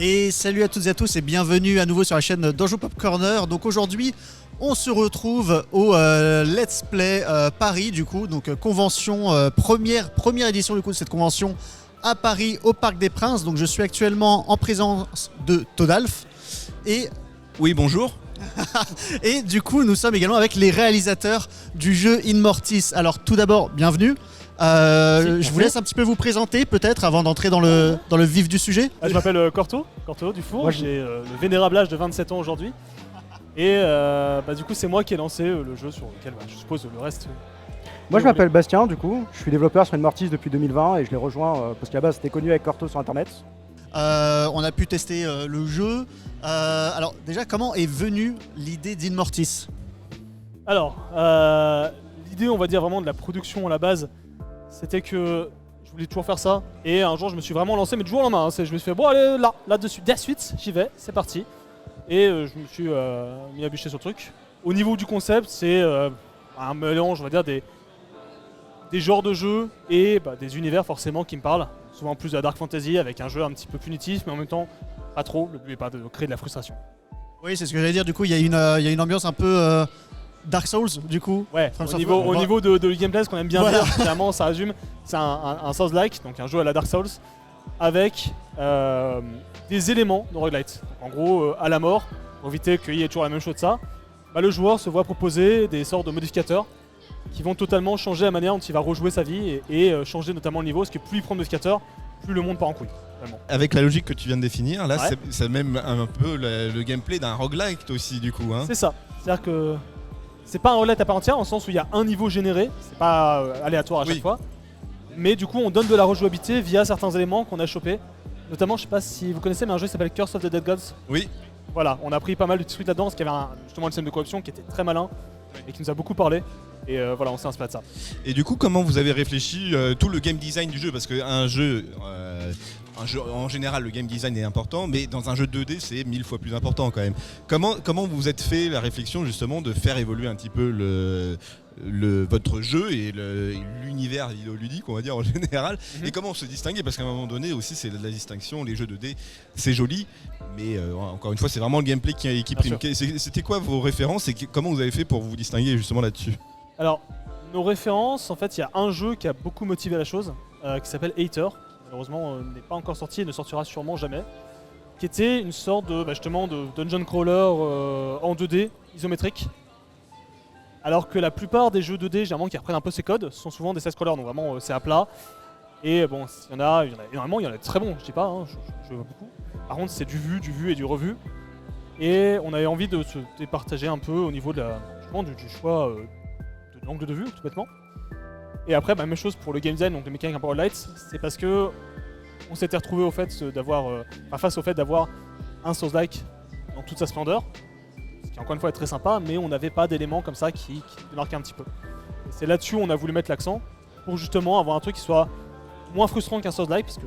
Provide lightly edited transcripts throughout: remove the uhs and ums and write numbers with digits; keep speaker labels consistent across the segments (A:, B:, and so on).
A: Et salut à toutes et à tous et bienvenue à nouveau sur la chaîne Dojo Pop Corner. Donc aujourd'hui, on se retrouve au Let's Play Paris du coup, donc convention première édition du coup de cette convention à Paris au Parc des Princes. Donc je suis actuellement en présence de Todalf et
B: oui, bonjour.
A: et du coup, nous sommes également avec les réalisateurs du jeu In Mortis. Alors tout d'abord, bienvenue. Je vous laisse un petit peu vous présenter peut-être avant d'entrer dans le vif du sujet.
C: Je m'appelle Corto du Four, j'ai le vénérable âge de 27 ans aujourd'hui. Et du coup c'est moi qui ai lancé le jeu sur lequel je suppose le reste.
D: Moi je m'appelle Bastien du coup, je suis développeur sur In Mortis depuis 2020 et je l'ai rejoint parce qu'à la base c'était connu avec Corto sur internet.
A: On a pu tester le jeu. Alors déjà, comment est venue l'idée d'In Mortis?
C: Alors, l'idée on va dire vraiment de la production à la base, c'était que je voulais toujours faire ça. Et un jour je me suis vraiment lancé, mais du jour au lendemain, je me suis fait bon allez là dessus, de suite, j'y vais, c'est parti. Et je me suis mis à bûcher sur le truc. Au niveau du concept, c'est un mélange, on va dire, des genres de jeux et des univers forcément qui me parlent. Souvent plus de la dark fantasy avec un jeu un petit peu punitif, mais en même temps pas trop. Le but n'est pas de créer de la frustration.
A: Oui, c'est ce que j'allais dire. Du coup, il y a une ambiance un peu Dark Souls, du coup.
C: Ouais. Au niveau de gameplay, ce qu'on aime bien dire, clairement, ça résume. C'est un Souls-like, donc un jeu à la Dark Souls, avec des éléments de roguelite. Donc, en gros, à la mort, pour éviter qu'il y ait toujours la même chose de ça, le joueur se voit proposer des sortes de modificateurs qui vont totalement changer la manière dont il va rejouer sa vie et changer notamment le niveau, parce que plus il prend de modificateurs, plus le monde part en couille. Vraiment.
B: Avec la logique que tu viens de définir, là c'est même un peu le gameplay d'un roguelike aussi du coup. Hein.
C: C'est ça, c'est-à-dire que c'est pas un roguelike à part entière, en sens où il y a un niveau généré, c'est pas aléatoire à chaque fois, mais du coup on donne de la rejouabilité via certains éléments qu'on a chopés. Notamment, je sais pas si vous connaissez, mais un jeu qui s'appelle Curse of the Dead Gods.
B: Oui.
C: Voilà, on a pris pas mal de trucs là-dedans, parce qu'il y avait justement une scène de corruption qui était très malin et qui nous a beaucoup parlé. Et voilà, on s'est inspiré de ça.
B: Et du coup, comment vous avez réfléchi tout le game design du jeu? Parce qu'un jeu, en général, le game design est important, mais dans un jeu 2D, c'est 1000 fois plus important quand même. Comment vous êtes fait la réflexion justement de faire évoluer un petit peu votre jeu et l'univers vidéoludique, on va dire en général, et comment se distinguer? Parce qu'à un moment donné aussi, c'est de la distinction. Les jeux 2D, c'est joli, mais encore une fois, c'est vraiment le gameplay qui prime. C'était quoi vos références et comment vous avez fait pour vous distinguer justement là-dessus?
C: Alors, nos références, en fait, il y a un jeu qui a beaucoup motivé la chose, qui s'appelle Hater. Malheureusement, n'est pas encore sorti et ne sortira sûrement jamais. Qui était une sorte de, justement, de dungeon crawler en 2D, isométrique. Alors que la plupart des jeux 2D, généralement, qui reprennent un peu ces codes, sont souvent des side-scrollers, donc vraiment, c'est à plat. Et bon, il y en a énormément, il y en a de très bons, je dis pas, hein, je vois beaucoup. Par contre, c'est du vu et du revu. Et on avait envie de se départager un peu au niveau de du choix de l'angle de vue, tout bêtement. Et après, même chose pour le game design, donc le mécanique un peu light, c'est parce que on s'était retrouvé au fait face au fait d'avoir un Souls-like dans toute sa splendeur, ce qui encore une fois est très sympa, mais on n'avait pas d'éléments comme ça qui démarquaient un petit peu. Et c'est là-dessus où on a voulu mettre l'accent pour justement avoir un truc qui soit moins frustrant qu'un Souls-like, parce que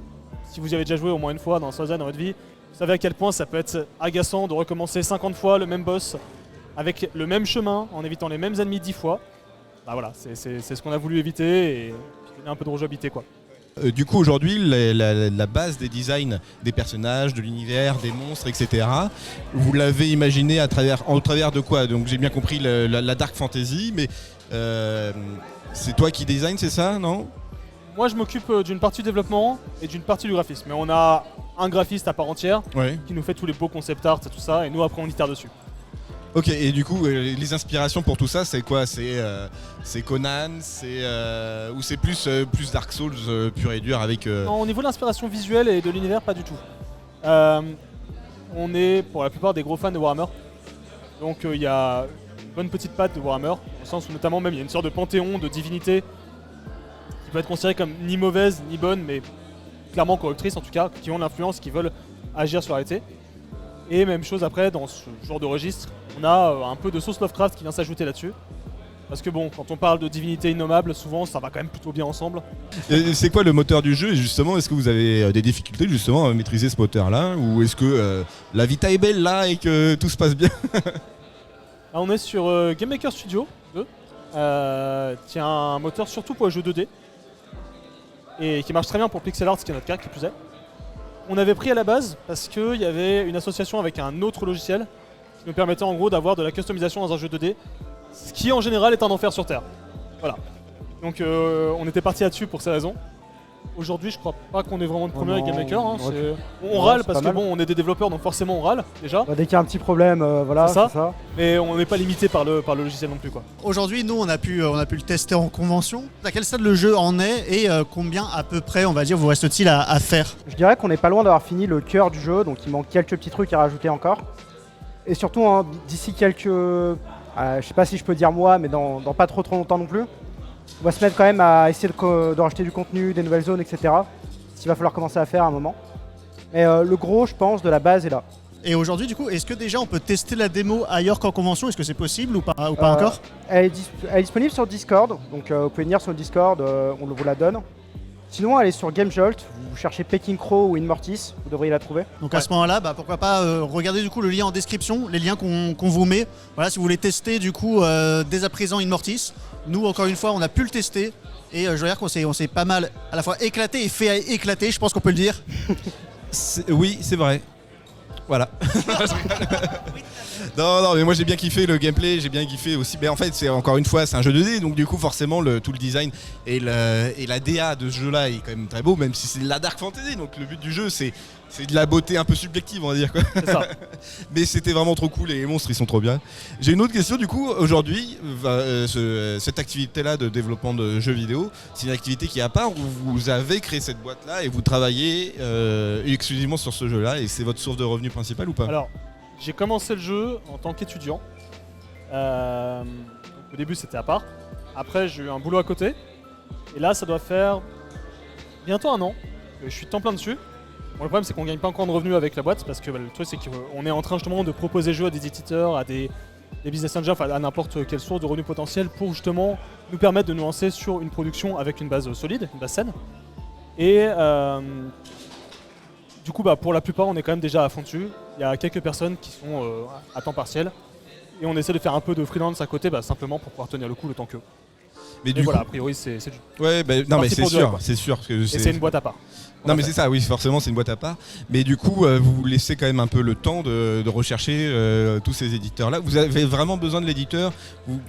C: si vous y avez déjà joué au moins une fois dans un Souls-like dans votre vie, vous savez à quel point ça peut être agaçant de recommencer 50 fois le même boss avec le même chemin en évitant les mêmes ennemis 10 fois. Voilà, c'est ce qu'on a voulu éviter et donner un peu de rejouabilité quoi.
B: Du coup aujourd'hui la base des designs des personnages, de l'univers, des monstres, etc. Vous l'avez imaginé au travers de quoi? Donc j'ai bien compris la dark fantasy, mais c'est toi qui design, c'est ça, non?
C: Moi je m'occupe d'une partie du développement et d'une partie du graphisme, mais on a un graphiste à part entière qui nous fait tous les beaux concept art et tout ça, et nous après on itère dessus.
B: Ok, et du coup, les inspirations pour tout ça, c'est quoi? C'est Conan, ou c'est plus Dark Souls pur et dur avec...
C: Non, au niveau de l'inspiration visuelle et de l'univers, pas du tout. On est pour la plupart des gros fans de Warhammer. Donc il y a une bonne petite patte de Warhammer, au sens où notamment même il y a une sorte de panthéon de divinités qui peut être considérée comme ni mauvaise ni bonne, mais clairement corruptrices en tout cas, qui ont l'influence, qui veulent agir sur la réalité. Et même chose après, dans ce genre de registre, on a un peu de sauce Lovecraft qui vient s'ajouter là-dessus. Parce que bon, quand on parle de divinité innommable, souvent ça va quand même plutôt bien ensemble.
B: Et c'est quoi le moteur du jeu? Et justement, est-ce que vous avez des difficultés justement à maîtriser ce moteur-là? Ou est-ce que la vita est belle là et que tout se passe bien?
C: Là, on est sur Game Maker Studio 2, qui a un moteur surtout pour les jeux 2D. Et qui marche très bien pour pixel art, ce qui est notre cas, qui plus est. on avait pris à la base parce qu'il y avait une association avec un autre logiciel qui nous permettait en gros d'avoir de la customisation dans un jeu 2D, ce qui en général est un enfer sur Terre. Voilà. Donc on était parti là-dessus pour ces raisons. Aujourd'hui, je crois pas qu'on est vraiment de premier avec GameMaker. Hein, on râle parce que bon, on est des développeurs, donc forcément on râle déjà.
D: Dès qu'il y a un petit problème, voilà,
C: C'est ça.
D: c'est ça.
C: Mais on n'est pas limité par le logiciel non plus, quoi.
A: Aujourd'hui, nous, on a pu le tester en convention. À quel stade le jeu en est et combien à peu près, on va dire, vous reste-t-il à faire?
D: Je dirais qu'on n'est pas loin d'avoir fini le cœur du jeu, donc il manque quelques petits trucs à rajouter encore. Et surtout, hein, d'ici quelques... je sais pas si je peux dire moi, mais dans pas trop longtemps non plus, on va se mettre quand même à essayer de rajouter du contenu, des nouvelles zones, etc. Ce qu'il va falloir commencer à faire à un moment. Mais le gros, je pense, de la base est là.
A: Et aujourd'hui, du coup, est-ce que déjà on peut tester la démo ailleurs qu'en convention? Est-ce que c'est possible ou pas encore?
D: Elle est disponible sur Discord, donc vous pouvez venir sur le Discord, on vous la donne. Sinon, elle est sur GameJolt, vous cherchez Peking Crow ou Inmortis, vous devriez la trouver.
A: Donc à ce moment-là, pourquoi pas regarder du coup le lien en description, les liens qu'on vous met. Voilà, si vous voulez tester du coup dès à présent Inmortis. Nous, encore une fois, on a pu le tester et je veux dire qu'on s'est pas mal à la fois éclaté et fait éclater, je pense qu'on peut le dire.
B: Oui, c'est vrai. Voilà. Non, mais moi j'ai bien kiffé le gameplay, j'ai bien kiffé aussi. Mais en fait, c'est encore une fois, c'est un jeu 2D, donc du coup, forcément, tout le design et la DA de ce jeu-là est quand même très beau, même si c'est de la dark fantasy. Donc le but du jeu, c'est de la beauté un peu subjective, on va dire, quoi.
C: C'est ça.
B: Mais c'était vraiment trop cool et les monstres, ils sont trop bien. J'ai une autre question, du coup, aujourd'hui, cette activité-là de développement de jeux vidéo, c'est une activité qui est à part où vous avez créé cette boîte-là et vous travaillez exclusivement sur ce jeu-là et c'est votre source de revenus principale ou pas?
C: Alors, j'ai commencé le jeu en tant qu'étudiant. Donc, au début, c'était à part. Après, j'ai eu un boulot à côté. Et là, ça doit faire bientôt 1 an que je suis temps plein dessus. Bon, le problème, c'est qu'on gagne pas encore de revenus avec la boîte parce que le truc, c'est qu'on est en train justement de proposer jeux à des éditeurs, à des business angels, enfin à n'importe quelle source de revenus potentiels pour justement nous permettre de nous lancer sur une production avec une base solide, une base saine. Et du coup, pour la plupart, on est quand même déjà à fond dessus. Il y a quelques personnes qui sont à temps partiel. Et on essaie de faire un peu de freelance à côté, simplement pour pouvoir tenir le coup le temps que.
B: Mais
C: voilà, a priori, c'est du.
B: Ouais, non, mais c'est sûr, c'est sûr.
C: Et c'est une boîte à part.
B: Non, mais c'est ça, oui, forcément, c'est une boîte à part. Mais du coup, vous laissez quand même un peu le temps de rechercher tous ces éditeurs-là. Vous avez vraiment besoin de l'éditeur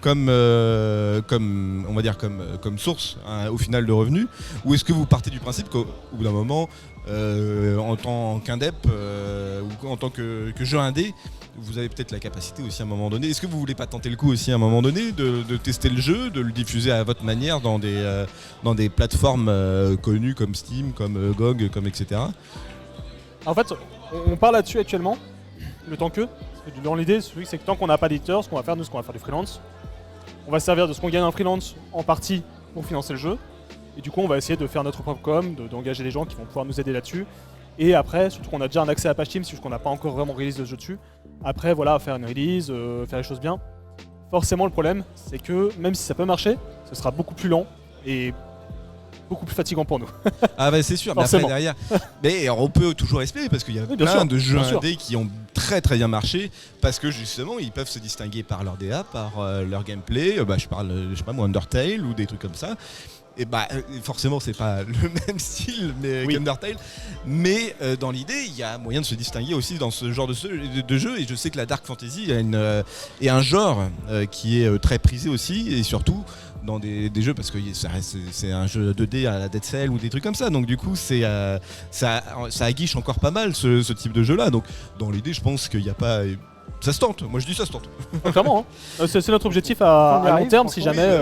B: comme on va dire, comme source au final de revenus? Ou est-ce que vous partez du principe qu'au bout d'un moment, en tant qu'indep ou en tant que jeu indé, vous avez peut-être la capacité aussi à un moment donné. Est-ce que vous voulez pas tenter le coup aussi à un moment donné de tester le jeu, de le diffuser à votre manière dans des plateformes connues comme Steam, comme GOG, comme etc.
C: En fait, on parle là-dessus actuellement, le temps que. Dans l'idée, c'est que tant qu'on n'a pas d'éditeur, ce qu'on va faire, nous, c'est qu'on va faire du freelance. On va se servir de ce qu'on gagne en freelance en partie pour financer le jeu. Et du coup, on va essayer de faire notre propre com, d'engager des gens qui vont pouvoir nous aider là-dessus. Et après, surtout qu'on a déjà un accès à Patch Team, c'est juste qu'on n'a pas encore vraiment release de jeu dessus. Après, voilà, faire une release, faire les choses bien. Forcément, le problème, c'est que même si ça peut marcher, ce sera beaucoup plus lent et beaucoup plus fatigant pour nous.
B: Ah bah c'est sûr, mais après derrière. Mais on peut toujours espérer parce qu'il y a plein de jeux indés qui ont très très bien marché parce que justement ils peuvent se distinguer par leur DA, par leur gameplay. Je parle, je sais pas moi, Undertale ou des trucs comme ça. Et forcément c'est pas le même style qu'Undertale, mais dans l'idée il y a moyen de se distinguer aussi dans ce genre de jeu, et je sais que la Dark Fantasy est un genre qui est très prisé aussi, et surtout dans des jeux, parce que c'est un jeu 2D à la Dead Cell ou des trucs comme ça, donc du coup ça aguiche encore pas mal ce type de jeu là, donc dans l'idée je pense qu'il n'y a pas... Ça se tente, moi je dis ça se tente.
C: Clairement, hein. C'est notre objectif à long terme si jamais...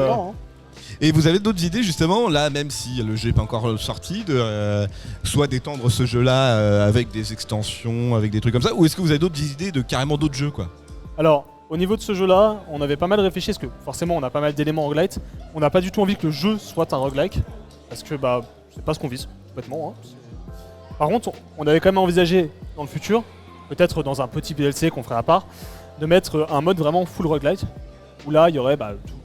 B: Et vous avez d'autres idées justement, là même si le jeu n'est pas encore sorti, de soit d'étendre ce jeu-là avec des extensions, avec des trucs comme ça, ou est-ce que vous avez d'autres idées de carrément d'autres jeux quoi?
C: Alors, au niveau de ce jeu-là, on avait pas mal réfléchi, parce que forcément on a pas mal d'éléments roguelite. On n'a pas du tout envie que le jeu soit un roguelike, parce que c'est pas ce qu'on vise, complètement. Hein. Par contre, on avait quand même envisagé dans le futur, peut-être dans un petit DLC qu'on ferait à part, de mettre un mode vraiment full roguelite, où là il y aurait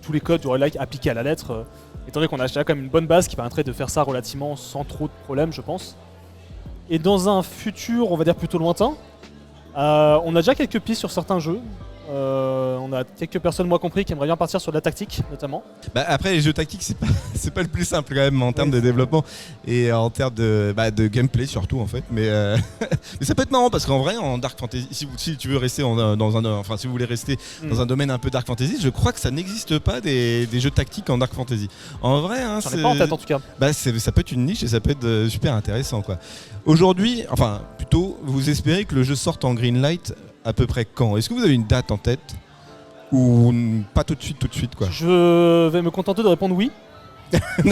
C: tous les codes du roguelike appliqués à la lettre, étant donné qu'on a déjà quand même une bonne base qui permettrait de faire ça relativement sans trop de problèmes, je pense. Et dans un futur, on va dire plutôt lointain, on a déjà quelques pistes sur certains jeux, On a quelques personnes, moi compris, qui aimeraient bien partir sur de la tactique, notamment.
B: Bah, après, les jeux tactiques, c'est pas le plus simple quand même en termes de développement et en termes de gameplay surtout en fait. Mais, mais ça peut être marrant parce qu'en vrai, en Dark Fantasy, si tu veux rester si vous voulez rester dans un domaine un peu Dark Fantasy, je crois que ça n'existe pas des jeux tactiques en Dark Fantasy. En vrai, hein,
C: J'en ai pas en tête en tout cas.
B: Bah, ça peut être une niche et ça peut être super intéressant quoi. Aujourd'hui, enfin plutôt, vous espérez que le jeu sorte en Greenlight à peu près quand? Est-ce que vous avez une date en tête? Ou pas tout de suite quoi.
C: Je vais me contenter de répondre oui.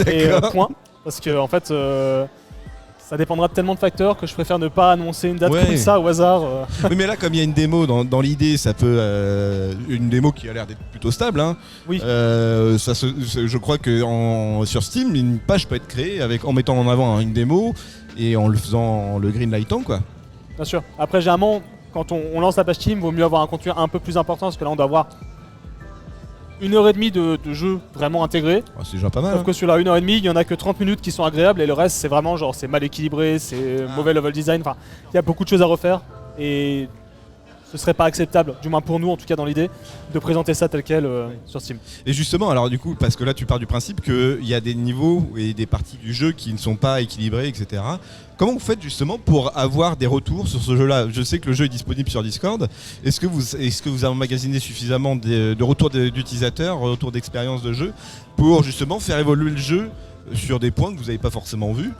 C: Et
B: D'accord.
C: point. Parce que en fait, ça dépendra de tellement de facteurs que je préfère ne pas annoncer une date
B: Ouais.
C: comme ça au hasard.
B: Oui, mais là, comme il y a une démo dans l'idée, ça peut une démo qui a l'air d'être plutôt stable. Hein.
C: Oui.
B: Je crois que sur Steam, une page peut être créée en mettant en avant une démo et en le faisant le greenlightant quoi.
C: Bien sûr. Après, généralement, quand on lance la page Steam, il vaut mieux avoir un contenu un peu plus important parce que là, on doit avoir 1h30 de jeu vraiment intégré.
B: Oh, c'est déjà pas mal.
C: Sauf
B: Hein.
C: que sur la 1h30, il y en a que 30 minutes qui sont agréables et le reste, c'est vraiment genre, c'est mal équilibré, c'est mauvais level design. Enfin, il y a beaucoup de choses à refaire et ce serait pas acceptable, du moins pour nous en tout cas dans l'idée, de présenter ça tel quel sur Steam.
B: Et justement, alors du coup, parce que là tu pars du principe qu'il y a des niveaux et des parties du jeu qui ne sont pas équilibrées, etc. Comment vous faites justement pour avoir des retours sur ce jeu-là? Je sais que le jeu est disponible sur Discord. Est-ce que vous emmagasinez suffisamment de retours d'utilisateurs, retours d'expérience de jeu, pour justement faire évoluer le jeu sur des points que vous n'avez pas forcément vus?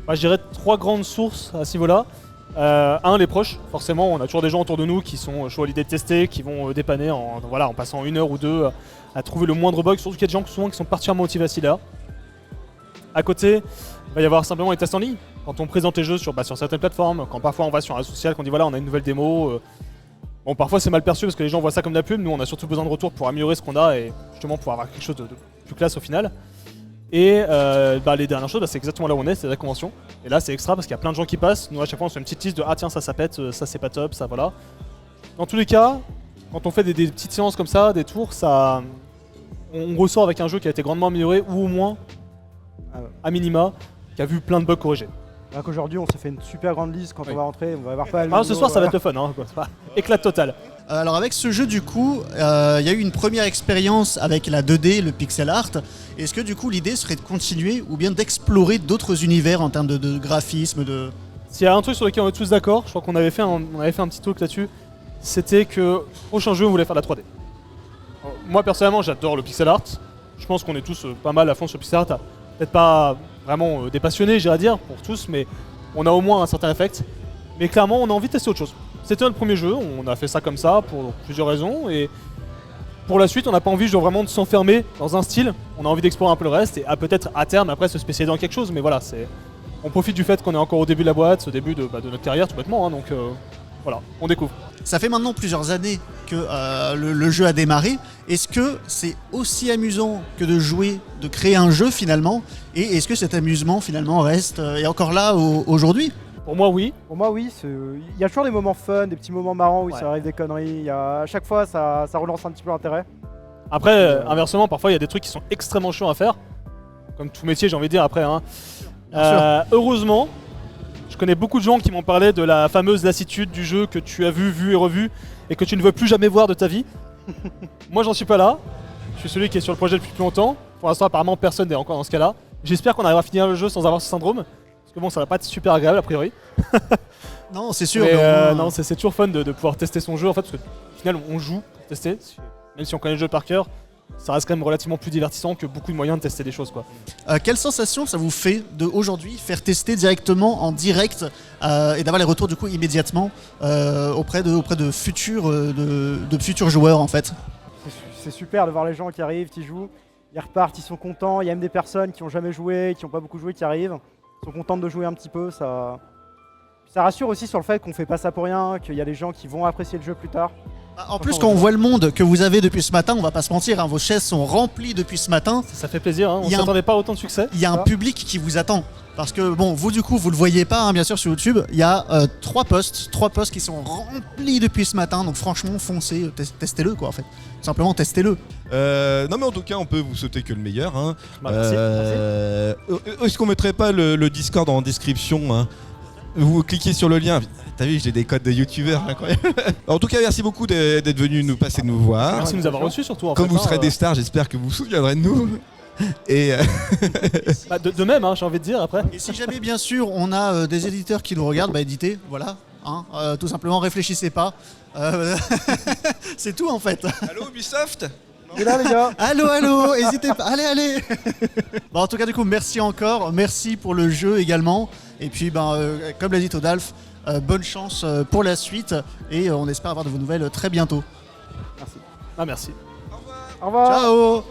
C: Bah, je dirais 3 grandes sources à ce niveau-là. Les proches, forcément, on a toujours des gens autour de nous qui sont chauds à l'idée de tester, qui vont dépanner en passant 1 heure ou 2 à trouver le moindre bug, surtout qu'il y a des gens souvent qui sont particulièrement motivés à ce là. À côté, il va y avoir simplement les tests en ligne. Quand on présente les jeux sur certaines plateformes, quand parfois on va sur un réseau social, qu'on dit voilà, on a une nouvelle démo. Bon, parfois c'est mal perçu parce que les gens voient ça comme de la pub. Nous, on a surtout besoin de retour pour améliorer ce qu'on a et justement pour avoir quelque chose de plus classe au final. Et les dernières choses, c'est exactement là où on est, c'est la convention. Et là, c'est extra parce qu'il y a plein de gens qui passent. Nous, à chaque fois, on se fait une petite liste de ah tiens, ça pète, ça c'est pas top, ça voilà. Dans tous les cas, quand on fait des petites séances comme ça, des tours, on ressort avec un jeu qui a été grandement amélioré ou au moins, à minima, qui a vu plein de bugs corrigés.
D: Donc aujourd'hui, on s'est fait une super grande liste. Quand
C: Oui.
D: on va rentrer, on va avoir pas mal de
C: Ce soir, ça va être le fun, hein, quoi. Éclat total.
A: Alors avec ce jeu du coup, il y a eu une première expérience avec la 2D, le pixel art. Est-ce que du coup l'idée serait de continuer ou bien d'explorer d'autres univers en termes de graphisme
C: S'il y a un truc sur lequel on est tous d'accord, je crois qu'on avait fait un petit talk là-dessus, c'était que prochain jeu on voulait faire de la 3D. Alors, moi personnellement j'adore le pixel art, je pense qu'on est tous pas mal à fond sur le pixel art, peut-être pas vraiment des passionnés j'irais dire pour tous, mais on a au moins un certain affect. Mais clairement on a envie de tester autre chose. C'était notre premier jeu, on a fait ça comme ça pour plusieurs raisons et pour la suite on n'a pas envie vraiment de s'enfermer dans un style, on a envie d'explorer un peu le reste et peut-être à terme après se spécialiser dans quelque chose, mais voilà, on profite du fait qu'on est encore au début de la boîte, au début de notre carrière tout bêtement, hein, donc voilà, on découvre.
A: Ça fait maintenant plusieurs années que le jeu a démarré. Est-ce que c'est aussi amusant que de jouer, de créer un jeu finalement? Et est-ce que cet amusement finalement est encore là aujourd'hui?
C: Pour moi oui.
D: Pour moi, oui. Il y a toujours des moments fun, des petits moments marrants où il
C: Ouais.
D: s'arrive des conneries. À chaque fois, ça relance un petit peu l'intérêt.
C: Après, inversement, parfois il y a des trucs qui sont extrêmement chiants à faire. Comme tout métier, j'ai envie de dire après. Hein. Heureusement, je connais beaucoup de gens qui m'ont parlé de la fameuse lassitude du jeu que tu as vu et revu et que tu ne veux plus jamais voir de ta vie. Moi, j'en suis pas là. Je suis celui qui est sur le projet depuis plus longtemps. Pour l'instant, apparemment, personne n'est encore dans ce cas-là. J'espère qu'on arrivera à finir le jeu sans avoir ce syndrome. Parce que bon, ça va pas être super agréable a priori.
A: Non, c'est sûr.
C: Mais,
A: mais au moins-
C: non, c'est toujours fun de pouvoir tester son jeu en fait, parce que au final, on joue pour tester. Même si on connaît le jeu par cœur, ça reste quand même relativement plus divertissant que beaucoup de moyens de tester des choses, quoi.
A: Quelle sensation ça vous fait de aujourd'hui faire tester directement en direct et d'avoir les retours du coup immédiatement auprès de futurs joueurs en fait?
D: C'est super de voir les gens qui arrivent, qui jouent, ils repartent, ils sont contents. Il y a même des personnes qui n'ont jamais joué, qui n'ont pas beaucoup joué, qui arrivent, sont contentes de jouer un petit peu. Ça rassure aussi sur le fait qu'on fait pas ça pour rien, qu'il y a des gens qui vont apprécier le jeu plus tard.
A: En plus, quand on voit le monde que vous avez depuis ce matin, on va pas se mentir, hein, vos chaises sont remplies depuis ce matin.
C: Ça fait plaisir, hein. On
A: Il y a
C: s'attendait pas à autant de succès.
A: Il y a un
D: Ah.
A: public qui vous attend. Parce que bon, vous du coup, vous le voyez pas, hein, bien sûr, sur YouTube. Il y a 3 posts qui sont remplis depuis ce matin. Donc franchement, foncez, testez-le quoi en fait. Simplement, testez-le.
B: Non mais en tout cas on peut vous souhaiter que le meilleur hein.
C: Bah, merci.
B: Est-ce qu'on mettrait pas le Discord en description hein Vous cliquez sur le lien. T'as vu, j'ai des codes de youtubeurs incroyables. En tout cas, merci beaucoup d'être venu nous passer de nous voir.
C: Merci de nous avoir reçus surtout.
B: Comme vous serez des stars, j'espère que vous vous souviendrez de nous. Et
C: De même, hein, j'ai envie de dire après.
A: Et si jamais, bien sûr, on a des éditeurs qui nous regardent, bah éditez, voilà. Hein, tout simplement, réfléchissez pas. C'est tout en fait.
B: allô Ubisoft.
D: Et là, les gars.
A: Allô, n'hésitez pas, allez. Bon, en tout cas, du coup, merci encore, merci pour le jeu également. Et puis, comme l'a dit Todalf, bonne chance pour la suite et on espère avoir de vos nouvelles très bientôt.
C: Ah, merci.
D: Au revoir.
A: Ciao.